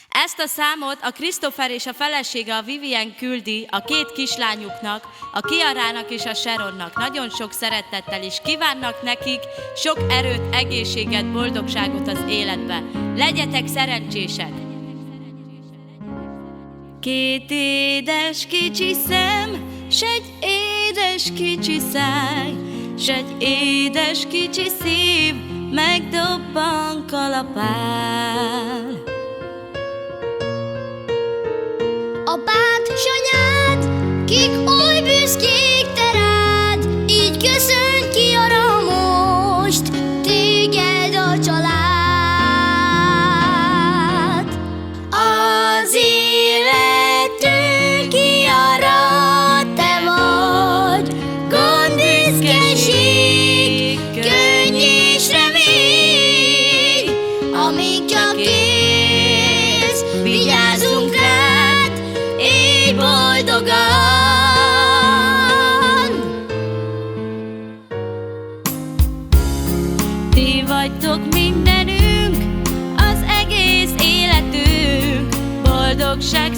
Ezt a számot a Christopher és a felesége, a Vivian küldi a két kislányuknak, a Kiarának és a Sharonnak. Nagyon sok szeretettel is kívánnak nekik sok erőt, egészséget, boldogságot az életbe. Legyetek szerencsések! Két édes kicsi szem, s egy édes kicsi száj, s egy édes kicsi szív, megdobban kalapál. Apád s anyád, kik oly büszkék te rád, így köszönt ki arra most téged a család. Az életünk Kiara, te vagy, gond, büszkeség, könny és remény, amíg csak élsz, vigyázzunk rád, élj boldogan! Ti vagytok mindenünk, az egész életünk, boldogság